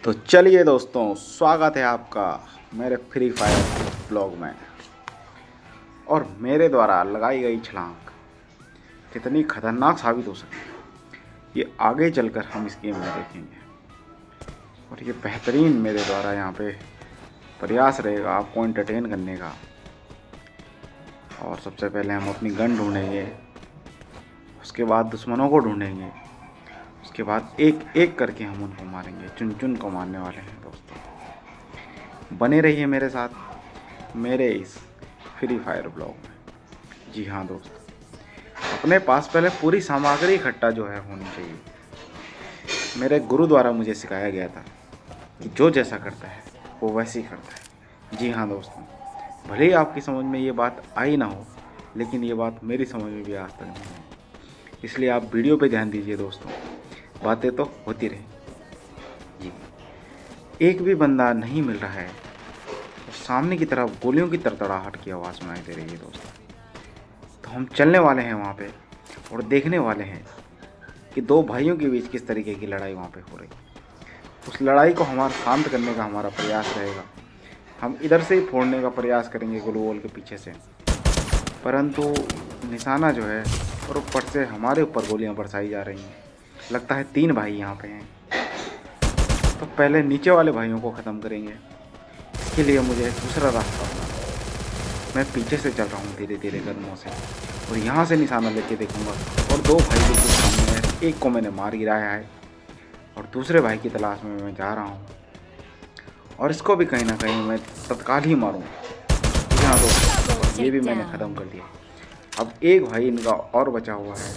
तो चलिए दोस्तों, स्वागत है आपका मेरे फ्री फायर ब्लॉग में। और मेरे द्वारा लगाई गई छलांग कितनी खतरनाक साबित हो सकती है ये आगे चलकर हम इस गेम में देखेंगे। और ये बेहतरीन मेरे द्वारा यहाँ पे प्रयास रहेगा आपको एंटरटेन करने का। और सबसे पहले हम अपनी गन ढूंढेंगे, उसके बाद दुश्मनों को ढूंढेंगे, उसके बाद एक एक करके हम उनको मारेंगे, चुन चुन को मारने वाले हैं दोस्तों। बने रहिए मेरे साथ मेरे इस फ्री फायर ब्लॉग में। जी हाँ दोस्तों, अपने पास पहले पूरी सामग्री इकट्ठा जो है होनी चाहिए। मेरे गुरु द्वारा मुझे सिखाया गया था कि जो जैसा करता है वो वैसे ही करता है। जी हाँ दोस्तों, भले ही आपकी समझ में ये बात आई ना हो, लेकिन ये बात मेरी समझ में भी आज तक नहीं है। इसलिए आप वीडियो पे ध्यान दीजिए दोस्तों, बातें तो होती रही। जी, एक भी बंदा नहीं मिल रहा है और सामने की तरफ गोलियों की तड़तड़ाहट की आवाज़ सुनाई दे रही है दोस्तों। तो हम चलने वाले हैं वहाँ पे और देखने वाले हैं कि दो भाइयों के बीच किस तरीके की लड़ाई वहाँ पे हो रही है। उस लड़ाई को हमारा शांत करने का हमारा प्रयास रहेगा। हम इधर से ही फोड़ने का प्रयास करेंगे ग्लू वॉल के पीछे से, परंतु निशाना जो है और ऊपर से हमारे ऊपर गोलियां बरसाई जा रही हैं। लगता है 3 भाई यहाँ पे हैं। तो पहले नीचे वाले भाइयों को ख़त्म करेंगे। इसके लिए मुझे दूसरा रास्ता होगा। मैं पीछे से चल रहा हूँ धीरे धीरे कदमों से, और यहाँ से निशाना लेके देखूँगा। और 2 भाई बिल्कुल सामने हैं, एक को मैंने मार गिराया है और दूसरे भाई की तलाश में मैं जा रहा हूँ। और इसको भी कहीं ना कहीं मैं तत्काल ही मारूँ। यहाँ दोस्तों, ये भी मैंने ख़त्म कर दिया। अब एक भाई इनका और बचा हुआ है,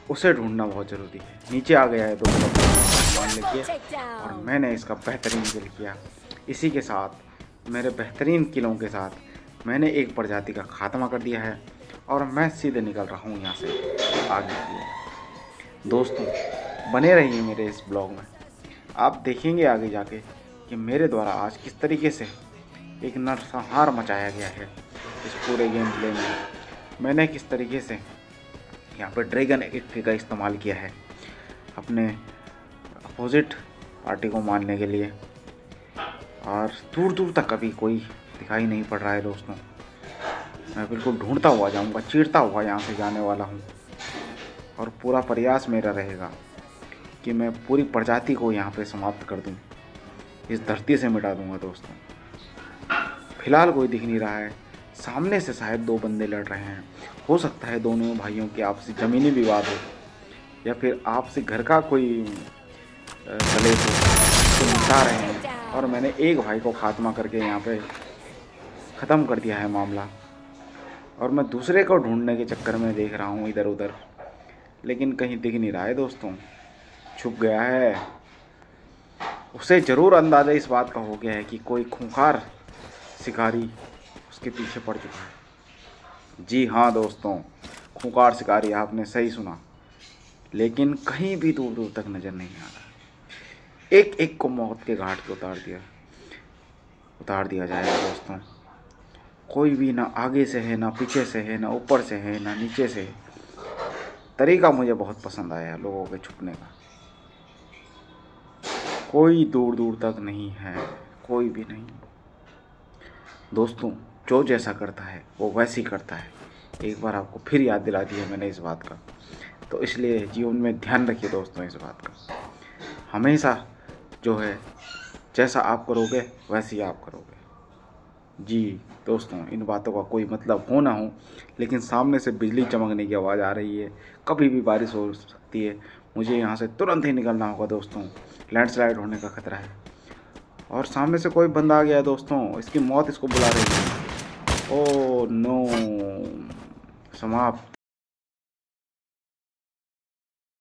उसे ढूंढना बहुत ज़रूरी है। नीचे आ गया है मान लीजिए, और मैंने इसका बेहतरीन किल किया। इसी के साथ मेरे बेहतरीन किलों के साथ मैंने एक प्रजाति का खात्मा कर दिया है और मैं सीधे निकल रहा हूँ यहाँ से आगे के लिए। दोस्तों, बने रहिए मेरे इस ब्लॉग में। आप देखेंगे आगे जाके कि मेरे द्वारा आज किस तरीके से एक नरसंहार मचाया गया है इस पूरे गेम प्ले में। मैंने किस तरीके से यहाँ पर ड्रैगन एक्ट का इस्तेमाल किया है अपने अपोजिट पार्टी को मारने के लिए। और दूर दूर तक कभी कोई दिखाई नहीं पड़ रहा है दोस्तों। मैं बिल्कुल ढूंढता हुआ जाऊँगा, चीरता हुआ यहाँ से जाने वाला हूँ। और पूरा प्रयास मेरा रहेगा कि मैं पूरी प्रजाति को यहाँ पे समाप्त कर दूँ, इस धरती से मिटा दूँगा दोस्तों। फिलहाल कोई दिख नहीं रहा है। सामने से शायद 2 बंदे लड़ रहे हैं। हो सकता है दोनों भाइयों के आपसी ज़मीनी विवाद हो, या फिर आपसी घर का कोई कलेश हो, तो निपटा रहे हैं। और मैंने एक भाई को खात्मा करके यहाँ पे ख़त्म कर दिया है मामला। और मैं दूसरे को ढूंढने के चक्कर में देख रहा हूँ इधर उधर, लेकिन कहीं दिख नहीं रहा है दोस्तों, छुप गया है। उसे ज़रूर अंदाज़ा इस बात का हो गया है कि कोई खूंखार शिकारी उसके पीछे पड़ चुका है। जी हाँ दोस्तों, खूंखार शिकारी, आपने सही सुना। लेकिन कहीं भी दूर दूर तक नज़र नहीं आ रहा। एक एक को मौत के घाट पे उतार दिया जाएगा दोस्तों। कोई भी ना आगे से है, ना पीछे से है, ना ऊपर से है, ना नीचे से है। तरीका मुझे बहुत पसंद आया लोगों के छुपने का। कोई दूर दूर तक नहीं है, कोई भी नहीं दोस्तों। जो जैसा करता है वो वैसे ही करता है। एक बार आपको फिर याद दिला दी है मैंने इस बात का, तो इसलिए जीवन में ध्यान रखिए दोस्तों इस बात का। हमेशा जो है जैसा आप करोगे वैसे ही आप करोगे। जी दोस्तों, इन बातों का कोई मतलब हो ना हो, लेकिन सामने से बिजली चमकने की आवाज़ आ रही है। कभी भी बारिश हो सकती है। मुझे यहाँ से तुरंत ही निकलना होगा दोस्तों, लैंडस्लाइड होने का खतरा है। और सामने से कोई बंदा आ गया है दोस्तों, इसकी मौत इसको बुला रही है। ओह नो, समाप्त।